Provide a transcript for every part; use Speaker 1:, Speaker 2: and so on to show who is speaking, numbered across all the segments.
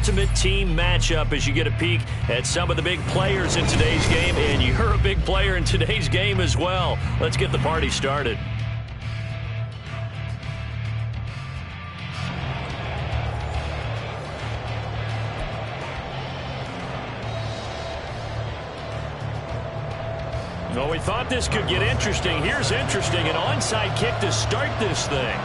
Speaker 1: ultimate team matchup as you get a peek at some of the big players in today's game, and you're a big player in today's game as well. Let's get the party started. Well, we thought this could get interesting. Here's interesting. An onside kick to start this thing.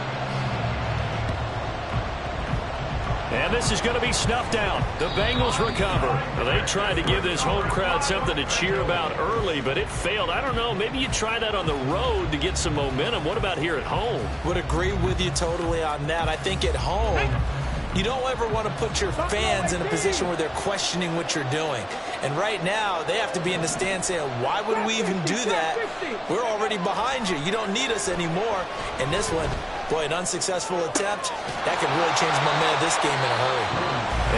Speaker 1: And this is going to be snuffed out. The Bengals recover. Well, they tried to give this home crowd something to cheer about early, but it failed. I don't know. Maybe you try that on the road to get some momentum. What about here at home?
Speaker 2: Would agree with you totally on that. I think at home, you don't ever want to put your fans in a position where they're questioning what you're doing. And right now, they have to be in the stand saying, why would we even do that? We're already behind you. You don't need us anymore. And this one, boy, an unsuccessful attempt, that could really change the momentum of this game in a hurry.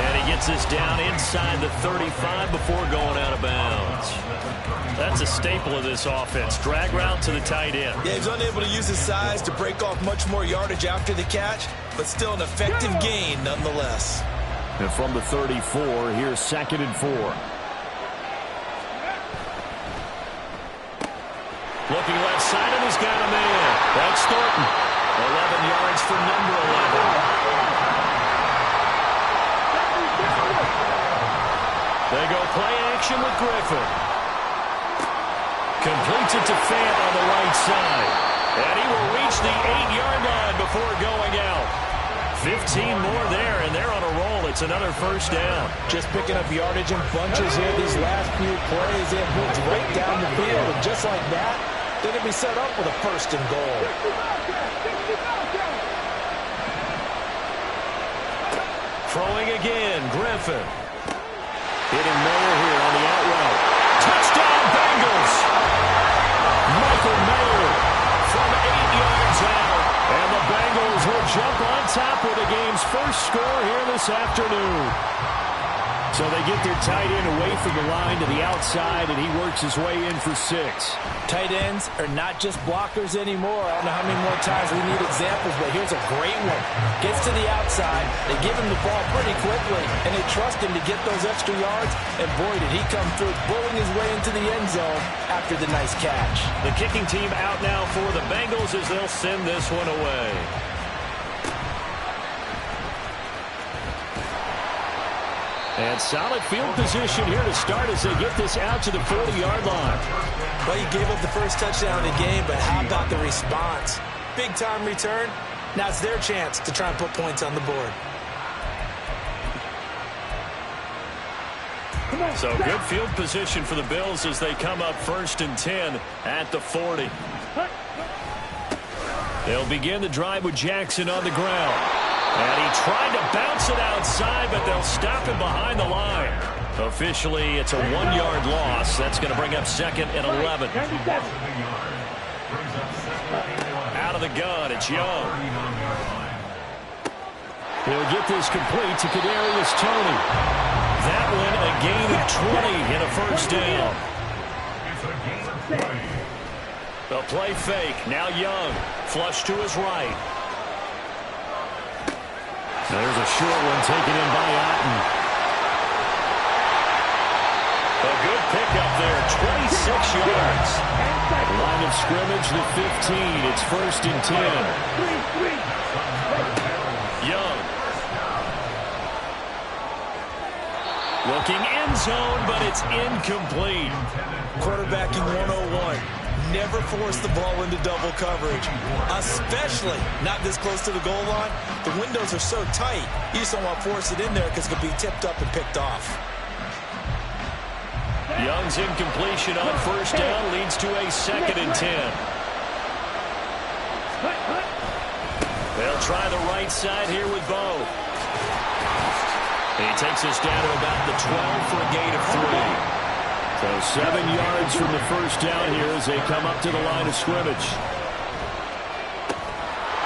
Speaker 1: And he gets this down inside the 35 before going out of bounds. That's a staple of this offense. Drag route to the tight end.
Speaker 2: Yeah, he's unable to use his size to break off much more yardage after the catch, but still an effective gain nonetheless.
Speaker 1: And from the 34, here's 2nd and 4. Looking left side, and he's got a man. That's Thornton. 11 yards for number 11. They go play action with Griffin. Completes it to Fant on the right side. And he will reach the 8-yard line before going out. 15 more there, and they're on a roll. It's another first down.
Speaker 2: Just picking up yardage in bunches here these last few plays. They have moved right down the field, and just like that, they're going to be set up with a 1st and goal.
Speaker 1: Throwing again, Griffin. Hitting Mayer here on the out route. Touchdown, Bengals! Michael Mayer from 8 yards out. And the Bengals will jump on top with the game's first score here this afternoon. So they get their tight end away from the line to the outside, and he works his way in for 6.
Speaker 2: Tight ends are not just blockers anymore. I don't know how many more times we need examples, but here's a great one. Gets to the outside, they give him the ball pretty quickly, and they trust him to get those extra yards, and boy, did he come through, bulling his way into the end zone after the nice catch.
Speaker 1: The kicking team out now for the Bengals as they'll send this one away. And solid field position here to start as they get this out to the 40-yard line.
Speaker 2: Well, you gave up the first touchdown of the game, but how about the response? Big-time return. Now it's their chance to try and put points on the board.
Speaker 1: So good field position for the Bills as they come up 1st and 10 at the 40. They'll begin the drive with Jackson on the ground. And he tried to bounce it outside, but they'll stop him behind the line. Officially, it's a 1-yard loss. That's going to bring up 2nd and 11. Out of the gun, it's Young. He'll get this complete to Kadarius Toney. That one a gain of 20 and a first down. The play fake. Now Young. Flush to his right. There's a short one taken in by Otten. A good pickup there, 26 yards. Line of scrimmage, the 15. It's 1st and 10. Young. Looking end zone, but it's incomplete.
Speaker 2: Quarterbacking 101. Never force the ball into double coverage, especially not this close to the goal line. The windows are so tight, you just don't want to force it in there because it could be tipped up and picked off.
Speaker 1: Young's incompletion on first down leads to a 2nd and 10. They'll try the right side here with Bo. He takes us down to about the 12 for a gain of 3. So 7 yards from the first down here as they come up to the line of scrimmage.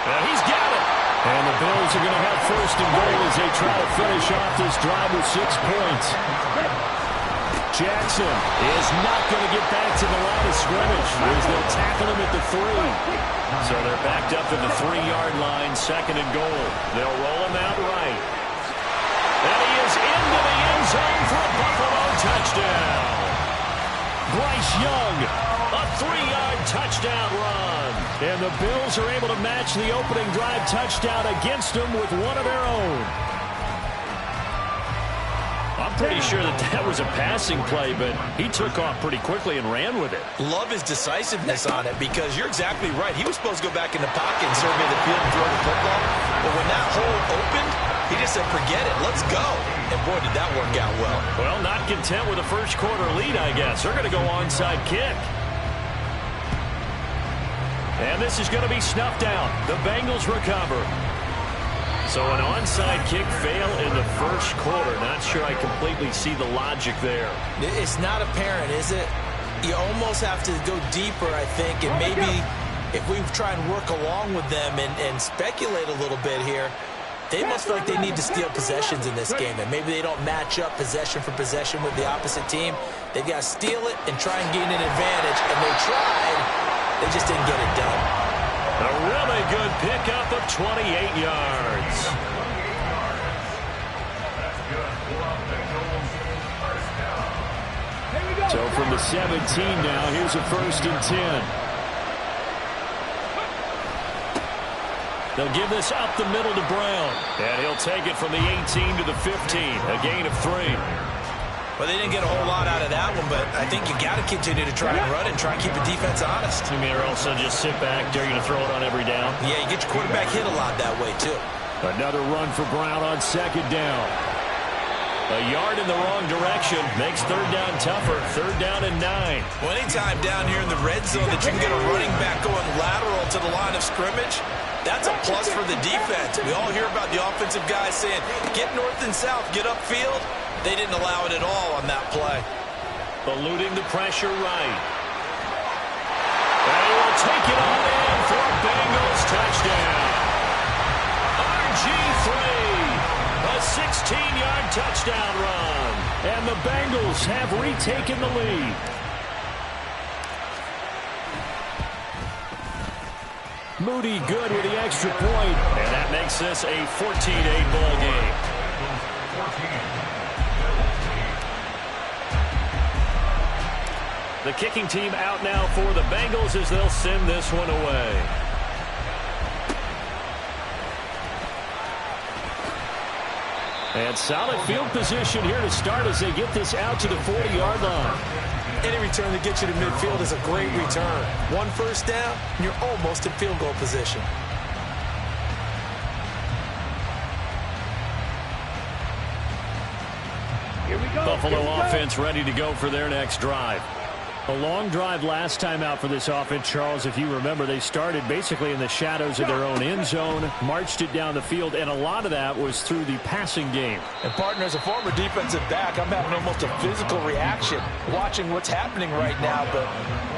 Speaker 1: And he's got it. And the Bills are going to have 1st and goal as they try to finish off this drive with 6 points. Jackson is not going to get back to the line of scrimmage as they'll tackle him at the 3. So they're backed up at the 3-yard line, 2nd and goal. They'll roll him out right. And he is in. Bryce Young, a 3-yard touchdown run. And the Bills are able to match the opening drive touchdown against them with one of their own. I'm pretty sure that was a passing play, but he took off pretty quickly and ran with it.
Speaker 2: Love his decisiveness on it, because you're exactly right. He was supposed to go back in the pocket and survey the field and throw the football. But when that hole opened, he just said, forget it, let's go. And boy, did that work out well.
Speaker 1: Well, not content with a first quarter lead, I guess. They're going to go onside kick. And this is going to be snuffed out. The Bengals recover. So an onside kick fail in the first quarter. Not sure I completely see the logic there.
Speaker 2: It's not apparent, is it? You almost have to go deeper, I think. And maybe if we try and work along with them and speculate a little bit here, they must feel like they need to steal possessions in this game. And maybe they don't match up possession for possession with the opposite team. They've got to steal it and try and gain an advantage. And they tried. They just didn't get it done.
Speaker 1: A really good pickup of 28 yards. So from the 17 now, here's a 1st and 10. They'll give this up the middle to Brown. And he'll take it from the 18 to the 15, a gain of 3.
Speaker 2: Well, they didn't get a whole lot out of that one, but I think you got to continue to try and run and try and keep the defense honest.
Speaker 1: You mean, or also just sit back, dare you to throw it on every down?
Speaker 2: Yeah, you get your quarterback hit a lot that way, too.
Speaker 1: Another run for Brown on 2nd down. A yard in the wrong direction makes 3rd down tougher. 3rd down and 9.
Speaker 2: Well, anytime down here in the red zone that you can get a running back going lateral to the line of scrimmage, that's a plus for the defense. We all hear about the offensive guys saying, get north and south, get upfield. They didn't allow it at all on that play.
Speaker 1: Eluding the pressure right. They will take it on in for a Bengals touchdown. RG3, a 16-yard touchdown run. And the Bengals have retaken the lead. Moody good with the extra point. And that makes this a 14-8 ball game. The kicking team out now for the Bengals as they'll send this one away. And solid field position here to start as they get this out to the 40-yard line.
Speaker 2: Any return that gets you to midfield is a great return. 1 1st down, and you're almost in field goal position.
Speaker 1: Buffalo offense ready to go for their next drive. A long drive last time out for this offense, Charles. If you remember, they started basically in the shadows of their own end zone, marched it down the field, and a lot of that was through the passing game.
Speaker 2: And, partner, as a former defensive back, I'm having almost a physical reaction watching what's happening right now. But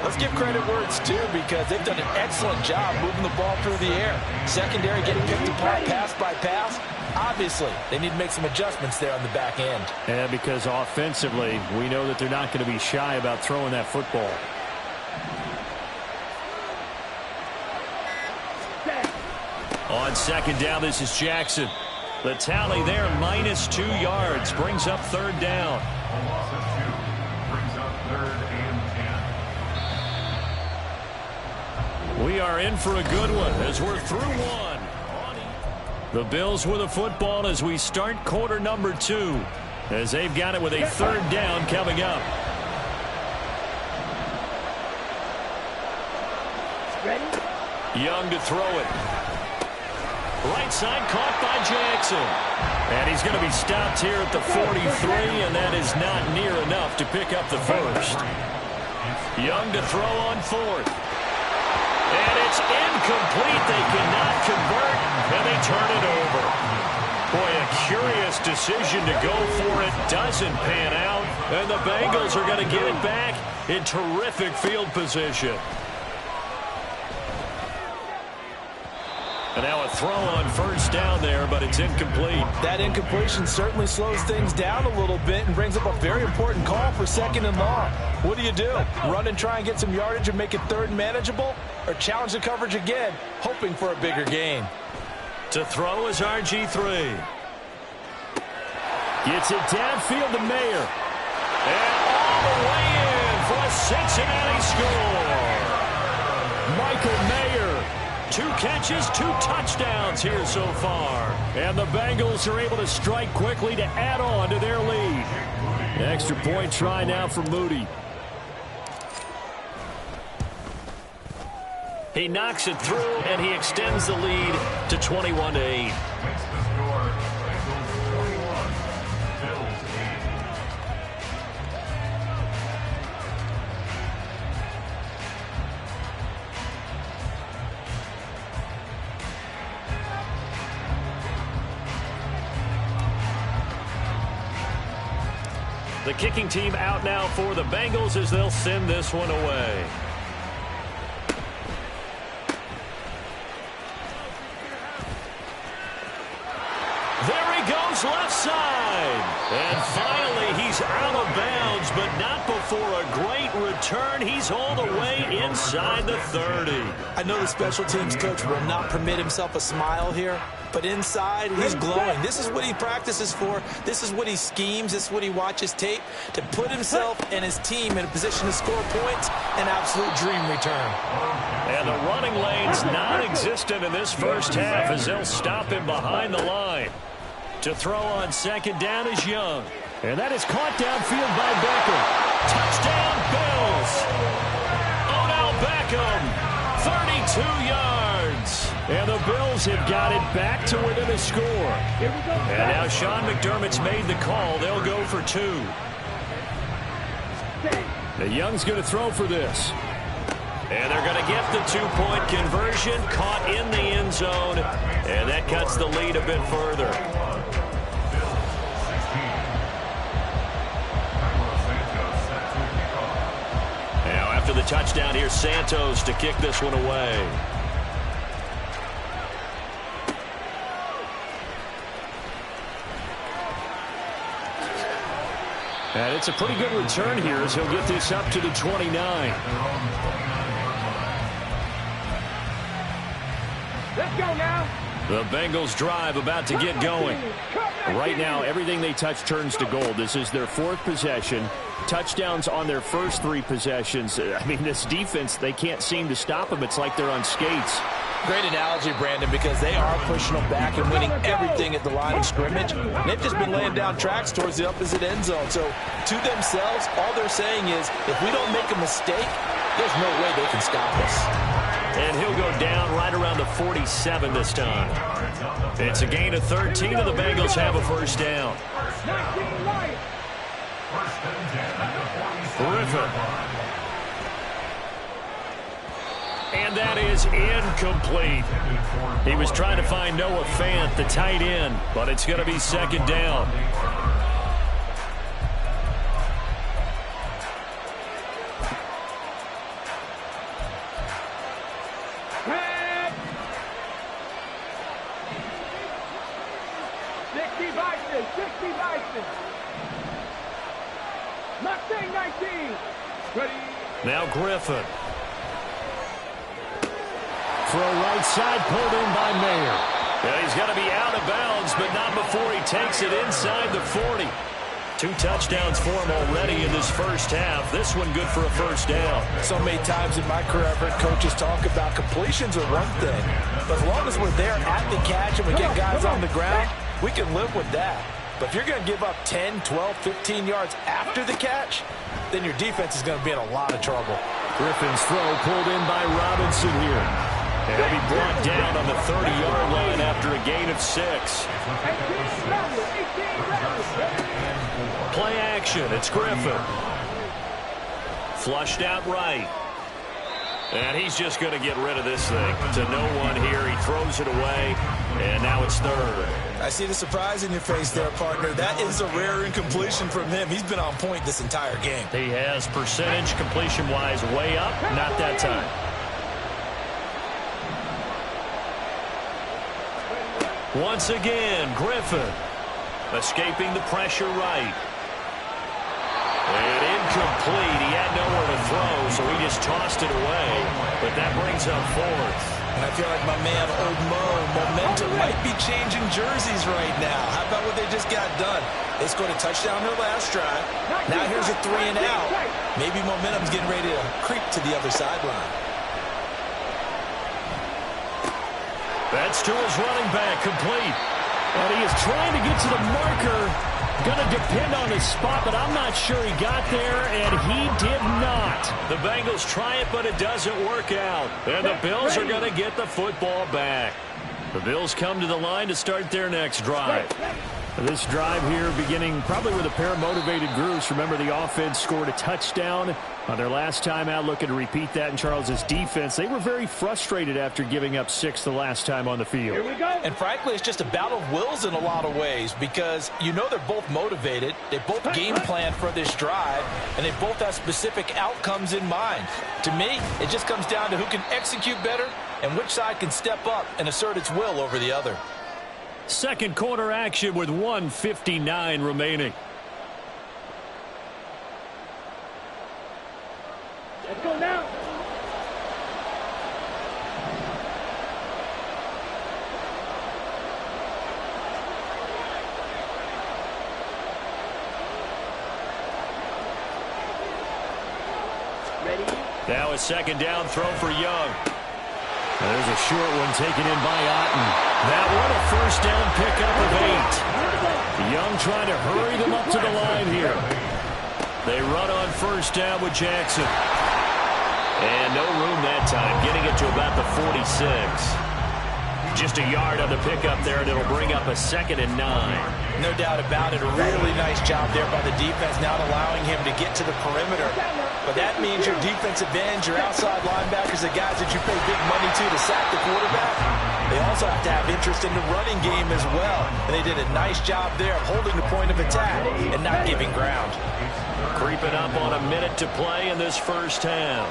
Speaker 2: let's give credit where it's due, because they've done an excellent job moving the ball through the air. Secondary getting picked apart pass by pass. Obviously, they need to make some adjustments there on the back end.
Speaker 1: And because offensively, we know that they're not going to be shy about throwing that football. On 2nd down, this is Jackson. The tally there, -2 yards, brings up 3rd down. We are in for a good one as we're through one. The Bills with a football as we start quarter number 2, as they've got it with a 3rd down coming up.
Speaker 3: Ready?
Speaker 1: Young to throw it. Right side caught by Jackson. And he's going to be stopped here at the 43, and that is not near enough to pick up the 1st. Young to throw on 4th. And it's incomplete. They cannot convert, and they turn it over. Boy, a curious decision to go for it. Doesn't pan out, and the Bengals are going to get it back in terrific field position. And now a throw on 1st down there, but it's incomplete.
Speaker 2: That incompletion certainly slows things down a little bit and brings up a very important call for 2nd and long. What do you do? Run and try and get some yardage and make it 3rd manageable? Or challenge the coverage again, hoping for a bigger gain?
Speaker 1: To throw is RG3. Gets it downfield to Mayer. And all the way in for a Cincinnati score. Michael Mayer, 2 catches, 2 touchdowns here so far. And the Bengals are able to strike quickly to add on to their lead. Extra point try now for Moody. He knocks it through, and he extends the lead to 21-8. The kicking team out now for the Bengals as they'll send this one away. There he goes left side. And finally he's out of bounds, but not before a great return. He's all the way inside the 30.
Speaker 2: I know the special teams coach will not permit himself a smile here, but inside he's glowing. This is what he practices for. This is what he schemes. This is what he watches tape to put himself and his team in a position to score points. An absolute dream return.
Speaker 1: And the running lane's non-existent in this first half as they'll stop him behind the line. To throw on second down is Young. And that is caught downfield by Beckham. Touchdown, Bills. Odell Beckham, 32 yards. And the Bills have got it back to within a score. And now Sean McDermott's made the call. They'll go for 2. The Young's going to throw for this. And they're going to get the 2-point conversion, caught in the end zone. And that cuts the lead a bit further. Now after the touchdown, here's Santos to kick this one away. And it's a pretty good return here as he'll get this up to the 29.
Speaker 3: Let's go now.
Speaker 1: The Bengals drive about to get going. Right now, everything they touch turns to gold. This is their 4th possession. Touchdowns on their first 3 possessions. I mean, this defense, they can't seem to stop them. It's like they're on skates.
Speaker 2: Great analogy, Brandon, because they are pushing them back and winning everything at the line of scrimmage. They've just been laying down tracks towards the opposite end zone. So to themselves, all they're saying is, if we don't make a mistake, there's no way they can stop us.
Speaker 1: And he'll go down right around the 47 this time. It's a gain of 13, and the Bengals have a first down. Griffin. And that is incomplete. He was trying to find Noah Fant, the tight end, but it's going to be second down. Now Griffin. For a right side, pulled in by Mayer. Yeah, he's got to be out of bounds, but not before he takes it inside the 40. 2 touchdowns for him already in this first half. This one good for a first down.
Speaker 2: So many times in my career, I've heard coaches talk about completions are one thing. But as long as we're there at the catch and we get guys on the ground, we can live with that. But if you're going to give up 10, 12, 15 yards after the catch, then your defense is going to be in a lot of trouble.
Speaker 1: Griffin's throw pulled in by Robinson here. And he'll be brought down on the 30-yard line after a gain of 6. Play action. It's Griffin. Flushed out right. And he's just going to get rid of this thing. To no one here. He throws it away. And now it's 3rd.
Speaker 2: I see the surprise in your face there, partner. That is a rare incompletion from him. He's been on point this entire game.
Speaker 1: He has percentage completion-wise way up. Not that time. Once again, Griffin escaping the pressure right. And incomplete. He had nowhere to throw, so he just tossed it away. But that brings up 4th.
Speaker 2: And I feel like my man, Old Mo, momentum might be changing jerseys right now. How about what they just got done? They scored a touchdown their last drive. Now here's a 3 and out. Maybe momentum's getting ready to creep to the other sideline.
Speaker 1: That's to his running back, complete. And he is trying to get to the marker. Going to depend on his spot, but I'm not sure he got there, and he did not. The Bengals try it, but it doesn't work out. And the Bills are going to get the football back. The Bills come to the line to start their next drive. This drive here beginning probably with a pair of motivated groups. Remember, the offense scored a touchdown on their last time out, looking to repeat that in Charles's defense. They were very frustrated after giving up 6 the last time on the field.
Speaker 3: Here we go.
Speaker 2: And frankly, it's just a battle of wills in a lot of ways because you know they're both motivated. They both game plan for this drive, and they both have specific outcomes in mind. To me, it just comes down to who can execute better and which side can step up and assert its will over the other.
Speaker 1: Second quarter action with 1:59 remaining.
Speaker 3: Let's go now. Ready?
Speaker 1: Now a second down throw for Young. There's a short one taken in by Otten. That one a first down pickup of 8. Young trying to hurry them up to the line here. They run on first down with Jackson. And no room that time, getting it to about the 46. Just a yard on the pickup there, and it'll bring up a 2nd and 9.
Speaker 2: No doubt about it. A really nice job there by the defense, not allowing him to get to the perimeter. But that means your defensive ends, your outside linebackers, the guys that you pay big money to sack the quarterback, they also have to have interest in the running game as well. And they did a nice job there of holding the point of attack and not giving ground.
Speaker 1: Creeping up on a minute to play in this first half.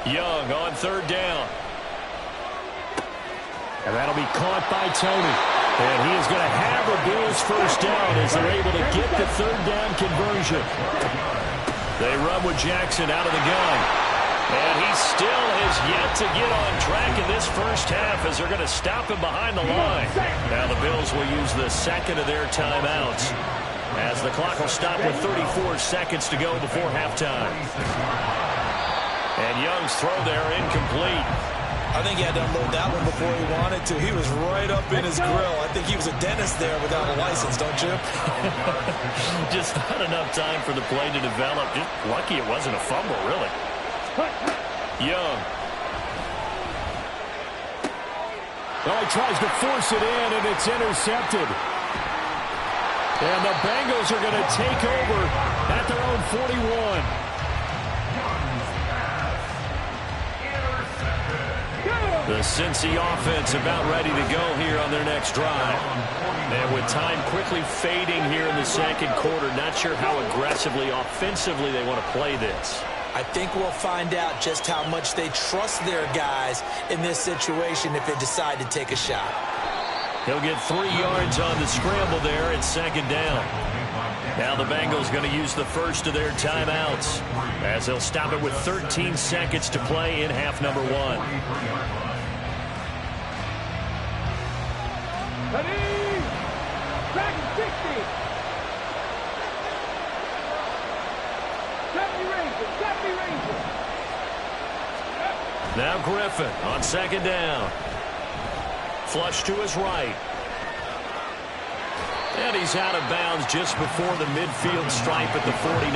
Speaker 1: Young on third down. And that'll be caught by Tony. And he is going to have a Bills first down as they're able to get the third down conversion. They run with Jackson out of the gun. And he still has yet to get on track in this first half as they're going to stop him behind the line. Now the Bills will use the second of their timeouts as the clock will stop with 34 seconds to go before halftime. And Young's throw there incomplete.
Speaker 2: I think he had to unload that one before he wanted to. He was right up in his grill. I think he was a dentist there without a license, don't you?
Speaker 1: Just not enough time for the play to develop. Just lucky it wasn't a fumble, really. Young. Oh, he tries to force it in, and it's intercepted. And the Bengals are going to take over at their own 41. The Cincy offense about ready to go here on their next drive. And with time quickly fading here in the second quarter, not sure how aggressively, offensively they want to play this.
Speaker 2: I think we'll find out just how much they trust their guys in this situation if they decide to take a shot.
Speaker 1: He'll get 3 yards on the scramble there at second down. Now the Bengals going to use the first of their timeouts as they'll stop it with 13 seconds to play in half number 1.
Speaker 3: Ready? Dragon 60. 70 Rangers.
Speaker 1: Now Griffin on second down. Flush to his right. And he's out of bounds just before the midfield stripe at the 49.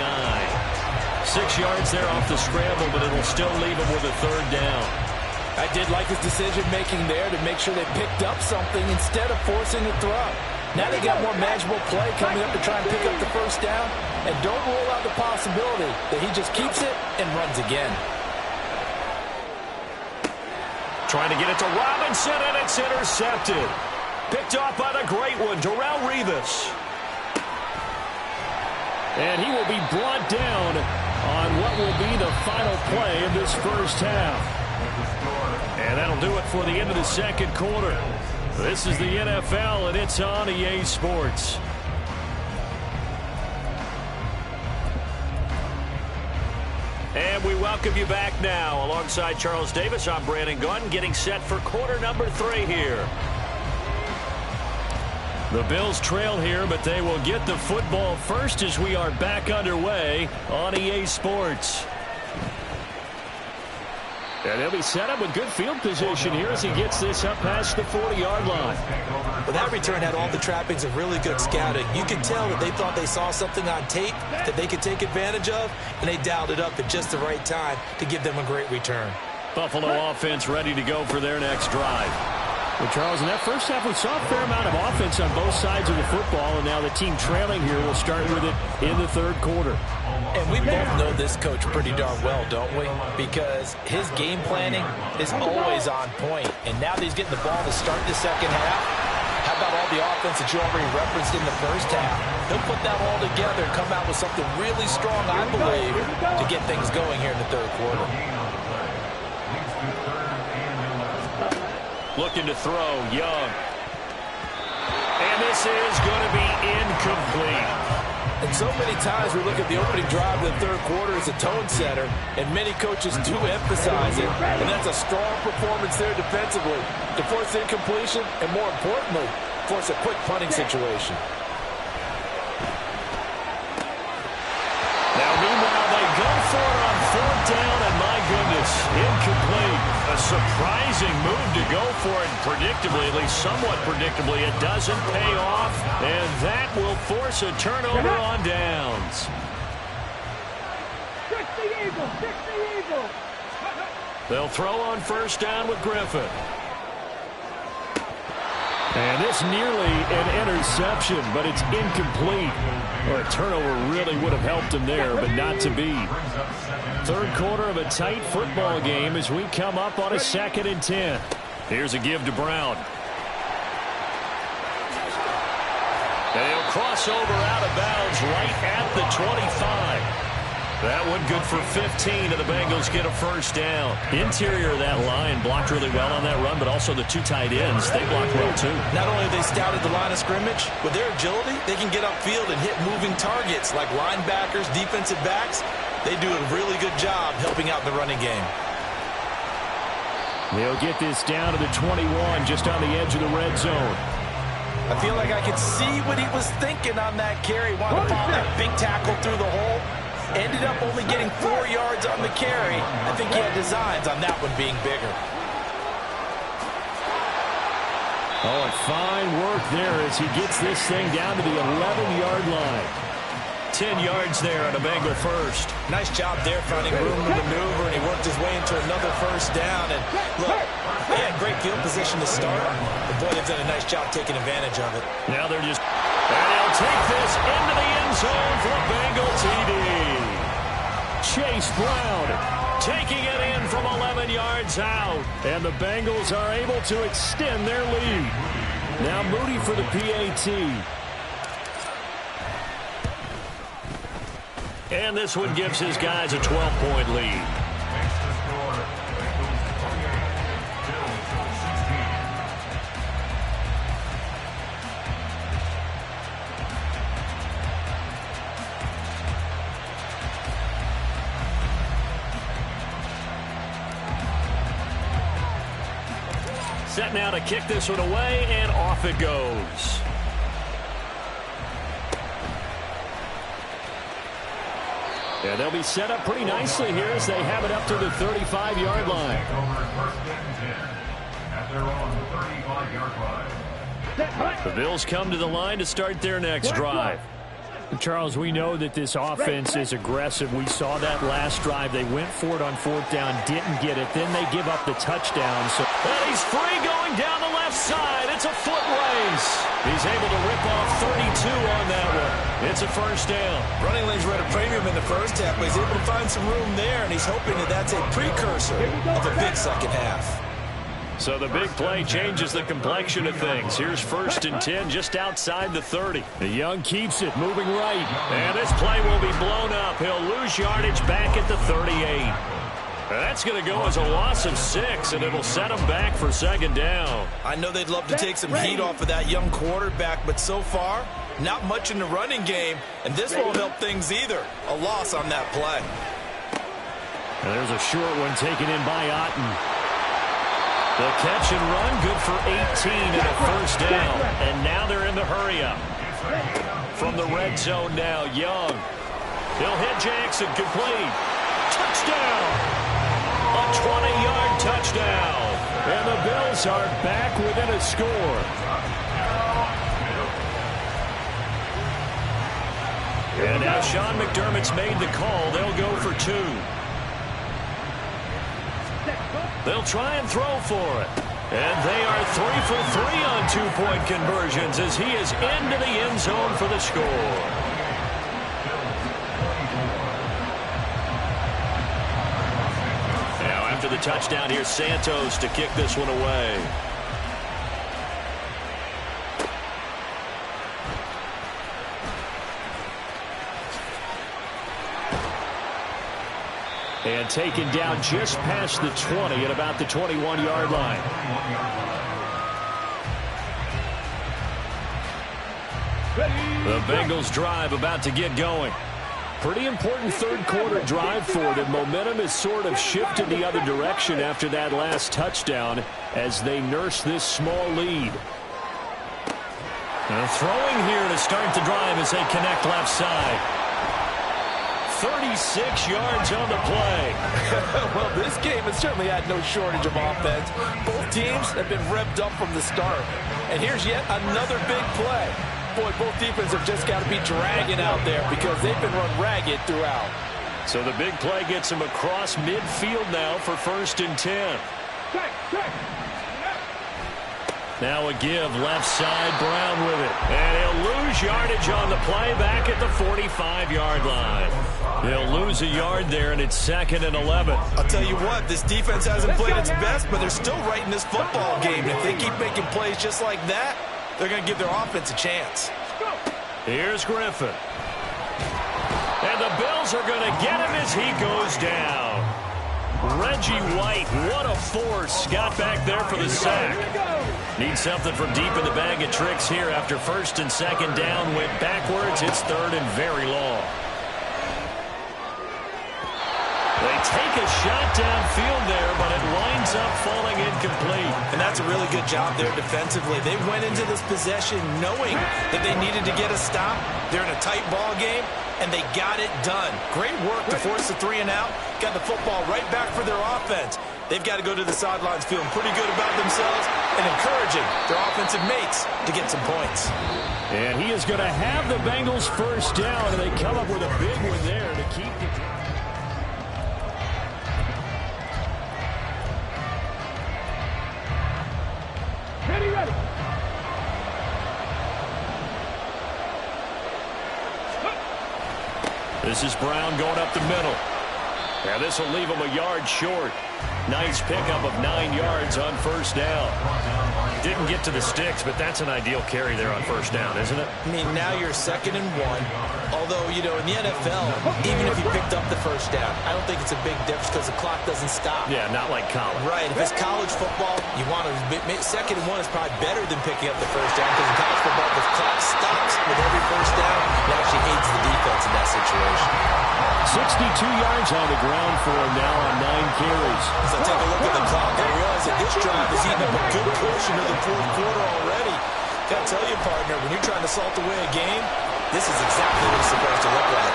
Speaker 1: 6 yards there off the scramble, but it'll still leave him with a third down.
Speaker 2: I did like his decision-making there to make sure they picked up something instead of forcing a throw. Now they got more manageable play coming up to try and pick up the first down. And don't rule out the possibility that he just keeps it and runs again.
Speaker 1: Trying to get it to Robinson, and it's intercepted. Picked off by the great one, Darrelle Revis. And he will be brought down on what will be the final play in this first half. And that'll do it for the end of the second quarter. This is the NFL, and it's on EA Sports. And we welcome you back now. Alongside Charles Davis, I'm Brandon Gunn, getting set for quarter number 3 here. The Bills trail here, but they will get the football first as we are back underway on EA Sports. And they'll be set up with good field position here as he gets this up past the 40-yard line.
Speaker 2: Well, that return had all the trappings of really good scouting. You could tell that they thought they saw something on tape that they could take advantage of, and they dialed it up at just the right time to give them a great return.
Speaker 1: Buffalo offense ready to go for their next drive.
Speaker 4: Well, Charles, in that first half, we saw a fair amount of offense on both sides of the football, and now the team trailing here will start with it in the third quarter.
Speaker 2: And we both know this coach pretty darn well, don't we? Because his game planning is always on point. And now that he's getting the ball to start the second half, how about all the offense that you already referenced in the first half? He'll put that all together and come out with something really strong, I believe, to get things going here in the third quarter.
Speaker 1: Looking to throw, Young. And this is going to be incomplete.
Speaker 2: And so many times we look at the opening drive of the third quarter as a tone setter, and many coaches do emphasize it, and that's a strong performance there defensively to force incompletion and, more importantly, force a quick punting situation.
Speaker 1: Now, meanwhile, they go for it on fourth down, and my goodness, incomplete. A surprising move to go for it predictably, at least somewhat predictably. It doesn't pay off, and that will force a turnover on downs.
Speaker 3: 60 Eagles, 60 Eagles.
Speaker 1: They'll throw on first down with Griffin. And this nearly an interception, but it's incomplete. Well, a turnover really would have helped him there, but not to be. Third quarter of a tight football game as we come up on a 2nd and 10. Here's a give to Brown. And he'll cross over out of bounds right at the 25. That one good for 15, and the Bengals get a first down. Interior of that line blocked really well on that run, but also the 2 tight ends, they blocked well too.
Speaker 2: Not only have they scouted the line of scrimmage, with their agility, they can get upfield and hit moving targets like linebackers, defensive backs. They do a really good job helping out in the running game.
Speaker 4: They'll get this down to the 21, just on the edge of the red zone.
Speaker 2: I feel like I could see what he was thinking on that carry. Wanted to follow that big tackle through the hole. Ended up only getting 4 yards on the carry. I think he had designs on that one being bigger.
Speaker 4: Oh, and fine work there as he gets this thing down to the 11-yard line.
Speaker 1: 10 yards there on a Bengal first.
Speaker 2: Nice job there finding room to maneuver, and he worked his way into another first down. And look, they had great field position to start, but boy, they've done a nice job taking advantage of it.
Speaker 1: Now they're just... And he'll take this into the end zone for a Bengal TD. Chase Brown taking it in from 11 yards out. And the Bengals are able to extend their lead. Now Moody for the PAT. And this one gives his guys a 12-point lead. Set now to kick this one away, and off it goes. Yeah, they'll be set up pretty nicely here as they have it up to the 35-yard line. The Bills come to the line to start their next drive.
Speaker 4: Charles, we know that this offense is aggressive. We saw that last drive. They went for it on fourth down, didn't get it. Then they give up the touchdown.
Speaker 1: And he's free going down the left side. It's a foot race. He's able to rip off 32 on that one. It's a first down.
Speaker 2: Running lanes were at a premium in the first half, but he's able to find some room there, and he's hoping that that's a precursor of a big second half.
Speaker 1: So the big play changes the complexion of things. Here's 1st and 10 just outside the 30.
Speaker 4: The Young keeps it, moving right.
Speaker 1: And this play will be blown up. He'll lose yardage back at the 38. That's going to go as a loss of 6, and it'll set him back for 2nd down.
Speaker 2: I know they'd love to take some heat off of that young quarterback, but so far, not much in the running game, and this won't help things either. A loss on that play.
Speaker 4: And there's a short one taken in by Otten. The catch and run, good for 18 and a first down. And now they're in the hurry-up. From the red zone now, Young. He'll hit Jackson, complete. Touchdown! A 20-yard touchdown. And the Bills are back within a score. And now Sean McDermott's made the call. They'll go for 2. They'll try and throw for it. And they are 3 for 3 on two-point conversions as he is into the end zone for the score. Now after the touchdown, here's Santos to kick this one away. And taken down just past the 20 at about the 21-yard line. The Bengals drive about to get going. Pretty important third-quarter drive for them. Momentum has sort of shifted the other direction after that last touchdown as they nurse this small lead. Throwing here to start the drive as they connect left side. 36 yards on the play.
Speaker 2: Well, this game has certainly had no shortage of offense. Both teams have been revved up from the start. And here's yet another big play. Boy, both defenses have just got to be dragging out there because they've been run ragged throughout.
Speaker 4: So the big play gets him across midfield now for 1st and 10. Now a give, left side, Brown with it. And he'll lose yardage on the play back at the 45-yard line. He'll lose a yard there, and it's 2nd and 11.
Speaker 2: I'll tell you what, this defense hasn't played its best, but they're still right in this football game. If they keep making plays just like that, they're going to give their offense a chance.
Speaker 4: Here's Griffin. And the Bills are going to get him as he goes down. Reggie White, what a force. Got back there for the sack. Needs something from deep in the bag of tricks here after 1st and 2nd down. Went backwards. It's 3rd and very long. They take a shot downfield there, but it winds up falling incomplete. And that's a really good job there defensively. They went into this possession knowing that they needed to get a stop. They're in a tight ball game, and they got it done. Great work to force the 3 and out. Got the football right back for their offense. They've got to go to the sidelines feeling pretty good about themselves and encouraging their offensive mates to get some points. And he is going to have the Bengals first down, and they come up with a big one there to keep the drive.
Speaker 3: Ready.
Speaker 4: This is Brown going up the middle. Now this will leave him a yard short. Nice pickup of 9 yards on 1st down. Didn't get to the sticks, but that's an ideal carry there on 1st down, isn't it?
Speaker 2: I mean, now you're 2nd and 1. Although, you know, in the NFL, even if you picked up the 1st down, I don't think it's a big difference because the clock doesn't stop.
Speaker 4: Yeah, not like college.
Speaker 2: Right. If it's college football, you want to 2nd and 1 is probably better than picking up the 1st down because in college football, the clock stops with every 1st down. It actually aids the defense in that situation.
Speaker 4: 62 yards on the ground for him now on 9 carries.
Speaker 2: As I take a look at the clock, I realize that this drive is eating up a good portion of the 4th quarter already. Gotta tell you, partner, when you're trying to salt away a game, this is exactly what it's supposed to look like.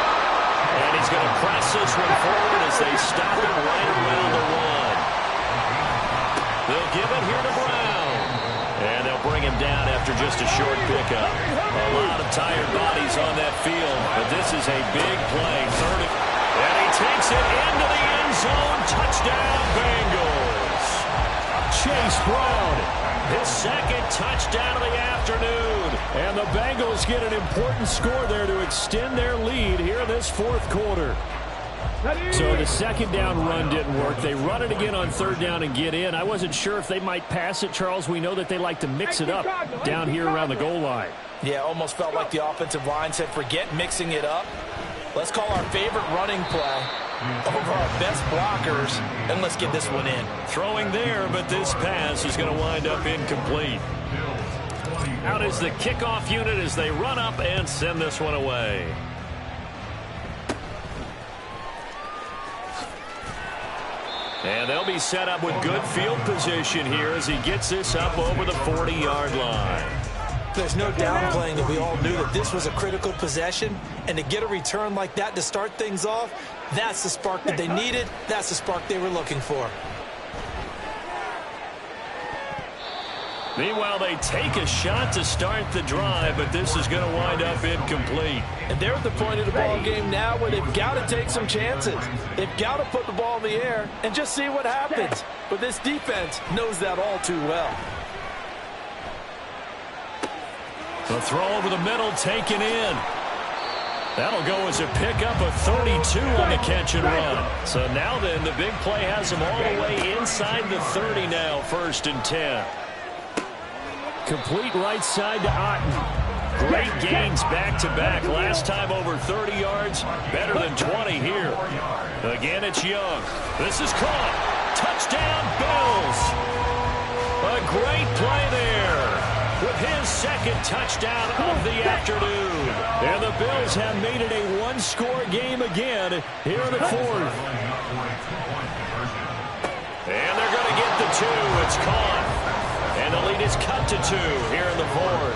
Speaker 4: And he's going to press this one forward as they stop him right around the 1. They'll give it here to Brown. And they'll bring him down after just a short pickup. A lot of tired bodies on that field, but this is a big play. 30. And he takes it into the end zone. Touchdown, Bengals. Chase Brown, his 2nd touchdown of the afternoon. And the Bengals get an important score there to extend their lead here in this 4th quarter. So the 2nd down run didn't work. They run it again on 3rd down and get in. I wasn't sure if they might pass it, Charles. We know that they like to mix it up down here around the goal line.
Speaker 2: Yeah, almost felt like the offensive line said, forget mixing it up. Let's call our favorite running play over our best blockers, and let's get this one in.
Speaker 4: Throwing there, but this pass is going to wind up incomplete. Out is the kickoff unit as they run up and send this one away. And they'll be set up with good field position here as he gets this up over the 40-yard line.
Speaker 2: There's no downplaying that we all knew that this was a critical possession, and to get a return like that to start things off, that's the spark that they needed. That's the spark they were looking for.
Speaker 4: Meanwhile, they take a shot to start the drive, but this is going to wind up incomplete.
Speaker 5: And they're at the point of the ball game now where they've got to take some chances. They've got to put the ball in the air and just see what happens. But this defense knows that all too well.
Speaker 4: The throw over the middle taken in. That'll go as a pickup of 32 on the catch and run. So now then, the big play has them all the way inside the 30 now, 1st and 10. Complete right side to Otten. Great gains back-to-back. Last time over 30 yards, better than 20 here. Again, it's Young. This is caught. Touchdown, Bills. A great play there with his second touchdown of the afternoon. And the Bills have made it a one-score game again here in the 4th. And they're going to get the 2. It's caught. And the lead is cut to 2 here in the 4th.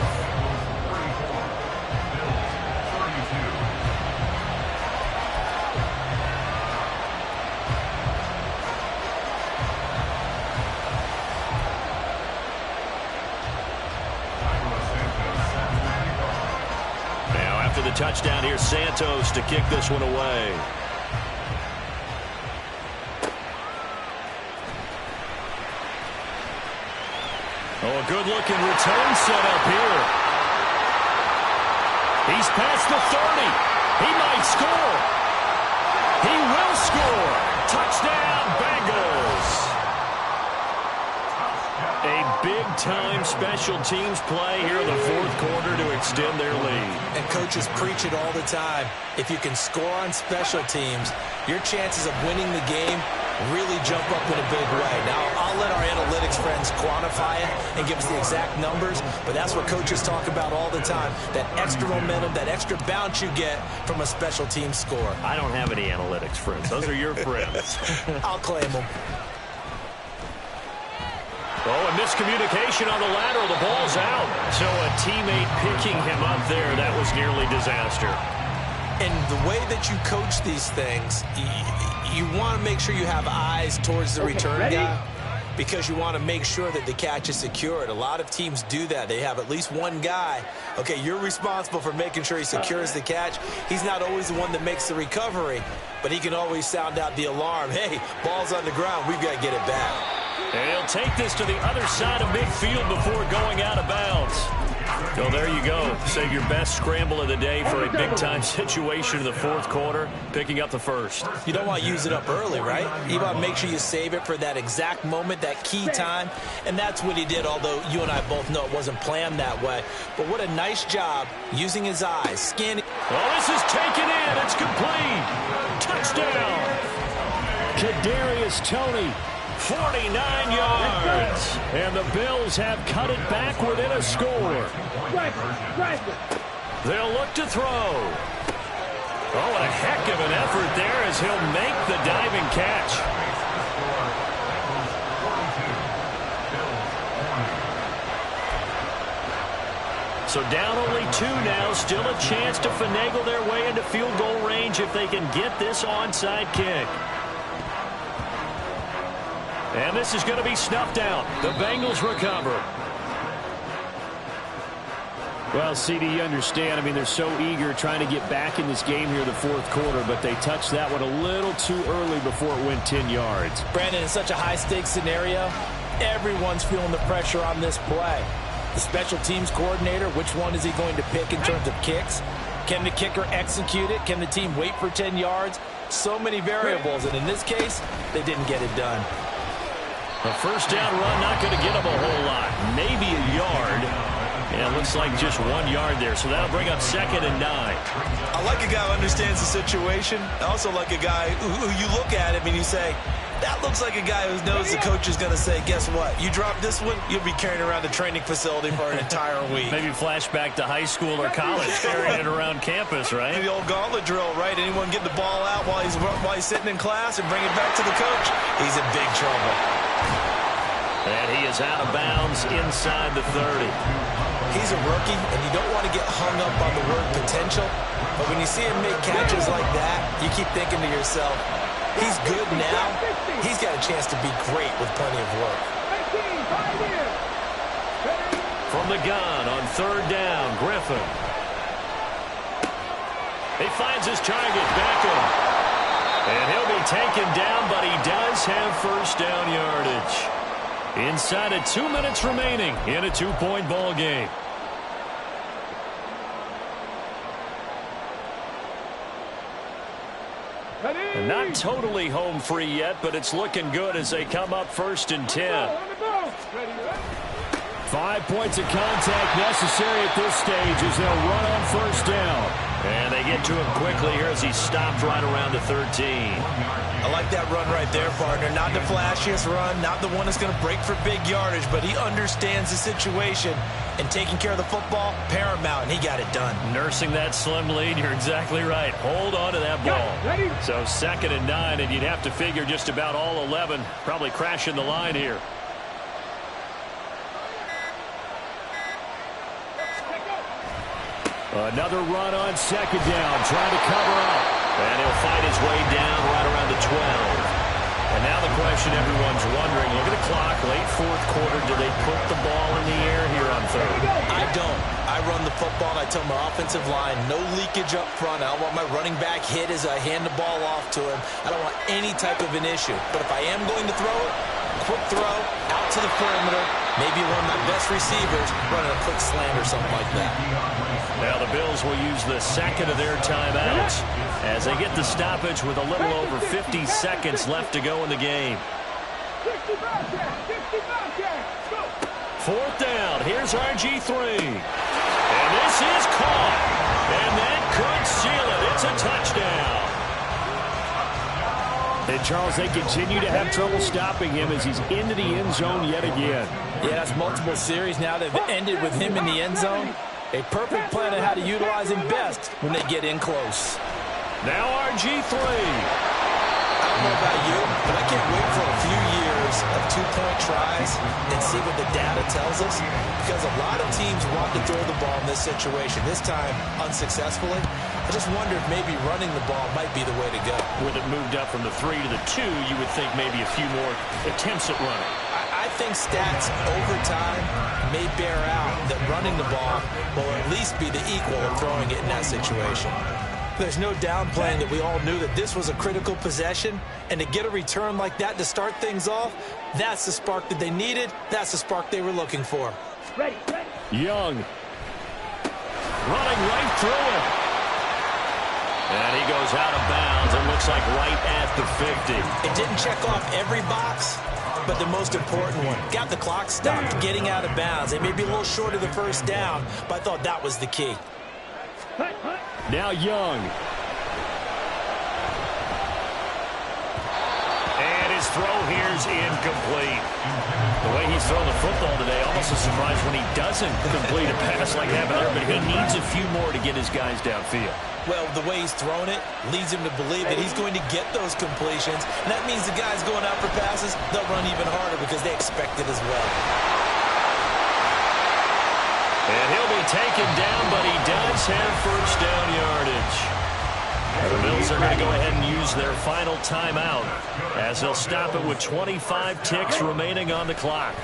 Speaker 4: Now after the touchdown, here's Santos to kick this one away. Oh, a good-looking return set up here. He's past the 30. He might score. He will score. Touchdown, Bengals. A big-time special teams play here in the 4th quarter to extend their lead.
Speaker 2: And coaches preach it all the time. If you can score on special teams, your chances of winning the game really jump up in a big way. Now, I'll let our analytics friends quantify it and give us the exact numbers, but that's what coaches talk about all the time, that extra momentum, that extra bounce you get from a special team score.
Speaker 4: I don't have any analytics friends. Those are your friends.
Speaker 2: I'll claim them.
Speaker 4: Oh, and miscommunication on the lateral. The ball's out. So a teammate picking him up there, that was nearly disaster.
Speaker 2: And the way that you coach these things, you want to make sure you have eyes towards the return guy because you want to make sure that the catch is secured. A lot of teams do that. They have at least one guy. Okay, you're responsible for making sure he secures the catch. He's not always the one that makes the recovery, but he can always sound out the alarm. Hey, ball's on the ground. We've got to get it back.
Speaker 4: And he'll take this to the other side of midfield before going out of bounds. So there you go. Save your best scramble of the day for a big-time situation in the 4th quarter, picking up the 1st.
Speaker 2: You don't want to use it up early, right? You want to make sure you save it for that exact moment, that key time. And that's what he did, although you and I both know it wasn't planned that way. But what a nice job using his eyes, scanning.
Speaker 4: Oh, this is taken in. It's complete. Touchdown. Kadarius Toney. 49 yards. And the Bills have cut it back within a score. They'll look to throw. Oh, and a heck of an effort there as he'll make the diving catch. So down only 2 now. Still a chance to finagle their way into field goal range if they can get this onside kick. And this is going to be snuffed out. The Bengals recover.
Speaker 6: Well, CD, you understand. I mean, they're so eager trying to get back in this game here in the 4th quarter, but they touched that one a little too early before it went 10 yards.
Speaker 2: Brandon, in such a high-stakes scenario, everyone's feeling the pressure on this play. The special teams coordinator, which one is he going to pick in terms of kicks? Can the kicker execute it? Can the team wait for 10 yards? So many variables, and in this case, they didn't get it done.
Speaker 4: A first down run, not going to get him a whole lot. Maybe a yard. And it looks like just 1 yard there. So that'll bring up 2nd and 9.
Speaker 2: I like a guy who understands the situation. I also like a guy who you look at him and you say, That looks like a guy who knows the coach is going to say, guess what? You drop this one, you'll be carrying around the training facility for an entire week.
Speaker 4: Maybe flashback to high school or college, carrying it around campus, right?
Speaker 2: The old gauntlet drill, right? Anyone get the ball out while he's sitting in class and bring it back to the coach? He's in big trouble.
Speaker 4: And he is out of bounds inside the 30.
Speaker 2: He's a rookie, and you don't want to get hung up on the word potential. But when you see him make catches like that, you keep thinking to yourself, he's good now. He's got a chance to be great with plenty of work.
Speaker 4: From the gun on third down, Griffin. He finds his target, Beckham. And he'll be taken down, but he does have first down yardage. Inside of 2 minutes remaining in a 2-point ball game. And not totally home free yet, but it's looking good as they come up 1st and 10.
Speaker 6: 5 points of contact necessary at this stage as they'll run on first down.
Speaker 4: And they get to him quickly here as he's stopped right around the 13.
Speaker 2: I like that run right there, partner. Not the flashiest run, not the one that's going to break for big yardage, but he understands the situation, and taking care of the football, paramount, and he got it done.
Speaker 4: Nursing that slim lead, you're exactly right. Hold on to that ball. So 2nd and 9, and you'd have to figure just about all 11 probably crashing the line here.
Speaker 6: Another run on 2nd down, trying to cover up.
Speaker 4: And he'll fight his way down right around the 12. And now the question everyone's wondering, look at the clock, late 4th quarter, do they put the ball in the air here on 3rd?
Speaker 2: I don't. I run the football, and I tell my offensive line, no leakage up front. I don't want my running back hit as I hand the ball off to him. I don't want any type of an issue. But if I am going to throw it, quick throw, out to the perimeter, maybe one of my best receivers running a quick slant or something like that.
Speaker 4: Now the Bills will use the 2nd of their timeouts as they get the stoppage with a little over 50 seconds left to go in the game. 4th down. Here's RG3. And this is caught. And that could seal it. It's a touchdown.
Speaker 6: And, Charles, they continue to have trouble stopping him as he's into the end zone yet again.
Speaker 5: Yeah, that's multiple series now that have ended with him in the end zone. A perfect plan on how to utilize him best when they get in close.
Speaker 4: Now RG3.
Speaker 2: I don't know about you, but I can't wait for a few years of 2-point tries and see what the data tells us, because a lot of teams want to throw the ball in this situation, this time unsuccessfully. I just wonder if maybe running the ball might be the way to go.
Speaker 4: With it moved up from the 3 to the 2, you would think maybe a few more attempts at running.
Speaker 2: I think stats over time may bear out that running the ball will at least be the equal of throwing it in that situation. There's no downplaying that we all knew that this was a critical possession, and to get a return like that to start things off, that's the spark that they needed. That's the spark they were looking for.
Speaker 6: Young.
Speaker 4: Running right through him. And he goes out of bounds and looks like right at the 50.
Speaker 2: It didn't check off every box, but the most important one. Got the clock stopped, getting out of bounds. They may be a little short of the first down, but I thought that was the key.
Speaker 6: Now Young.
Speaker 4: And his throw here's incomplete. The way he's throwing the football today, almost a surprise when he doesn't complete a pass like happened there, but he needs a few more to get his guys downfield.
Speaker 2: Well, the way he's thrown it leads him to believe that he's going to get those completions, and that means the guys going out for passes, they'll run even harder because they expect it as well.
Speaker 4: And he'll be taken down, but he does have first down yardage. The Bills are going to go ahead and use their final timeout as they'll stop it with 25 ticks remaining on the clock.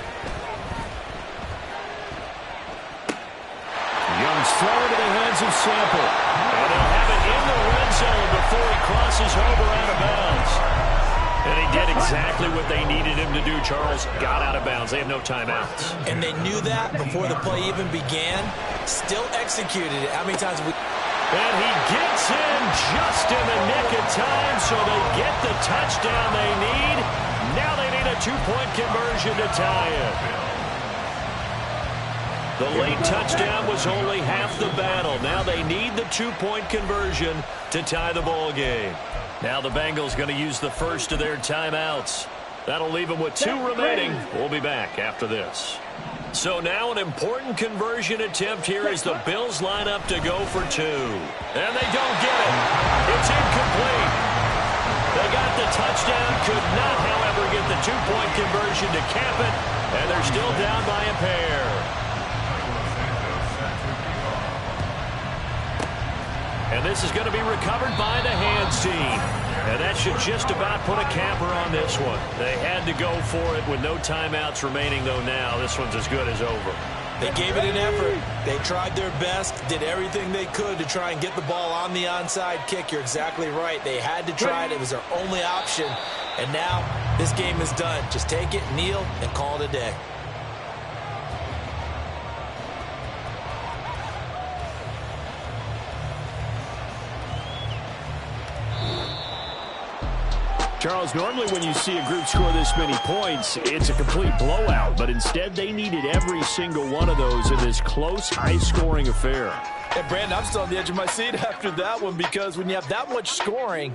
Speaker 6: Young's throw into the hands of Sample.
Speaker 4: And they'll have it in the red zone before he crosses over out of bounds. And he did exactly what they needed him to do, Charles. Got out of bounds. They have no timeouts.
Speaker 2: And they knew that before the play even began. Still executed it. How many times have we...
Speaker 4: And he gets in just in the nick of time, so they get the touchdown they need. Now they need a 2-point conversion to tie it. The late touchdown was only half the battle. Now they need the two-point conversion to tie the ball game. Now the Bengals going to use the first of their timeouts. That'll leave them with 2 remaining. We'll be back after this. So now an important conversion attempt here as the Bills line up to go for 2. And they don't get it. It's incomplete. They got the touchdown, could not, however, get the two-point conversion to cap it, and they're still down by a pair. And this is going to be recovered by the hands team. And that should just about put a capper on this one. They had to go for it with no timeouts remaining, though now this one's as good as over.
Speaker 2: They gave it an effort. They tried their best, did everything they could to try and get the ball on the onside kick. You're exactly right. They had to try it. It was their only option. And now this game is done. Just take it, kneel, and call it a day.
Speaker 6: Charles, normally when you see a group score this many points, it's a complete blowout. But instead, they needed every single one of those in this close, high-scoring affair.
Speaker 5: And, Brandon, I'm still on the edge of my seat after that one because when you have that much scoring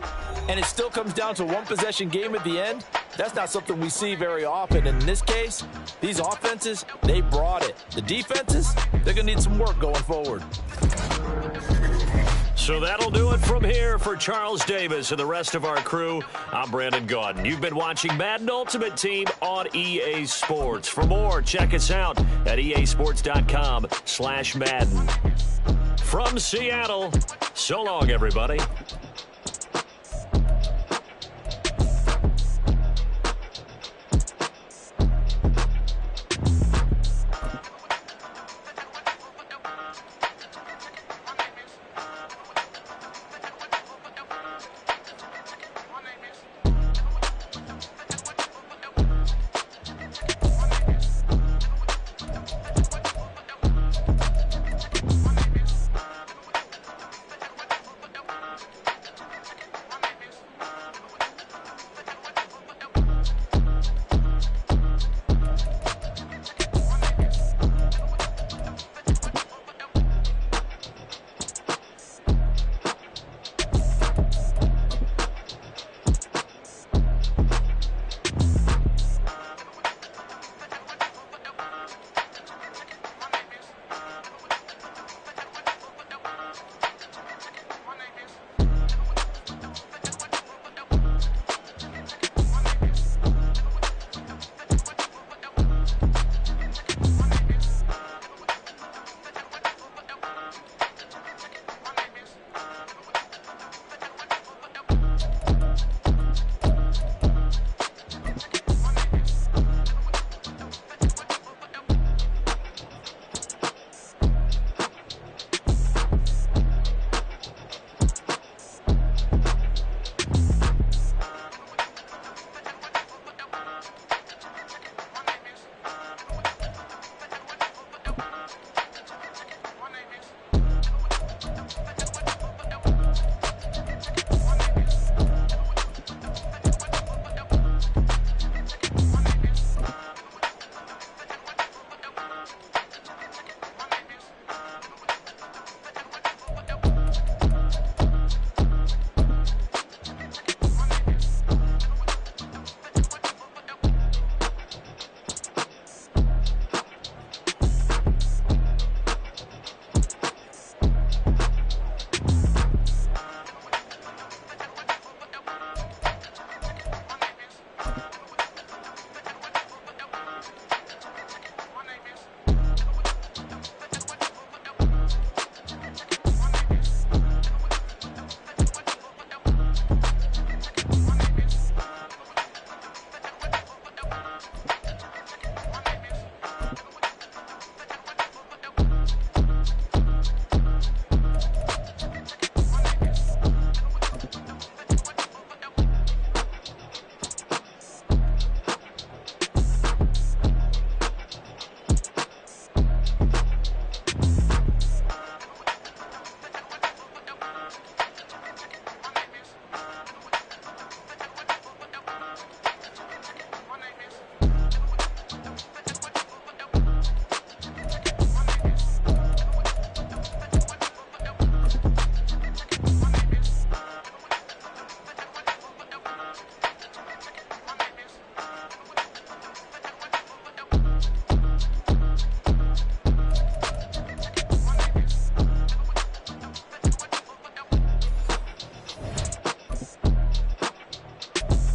Speaker 5: and it still comes down to a one-possession game at the end, that's not something we see very often. And in this case, these offenses, they brought it. The defenses, they're going to need some work going forward.
Speaker 4: So that'll do it from here for Charles Davis and the rest of our crew. I'm Brandon Gaudin. You've been watching Madden Ultimate Team on EA Sports. For more, check us out at easports.com/Madden. From Seattle, so long, everybody.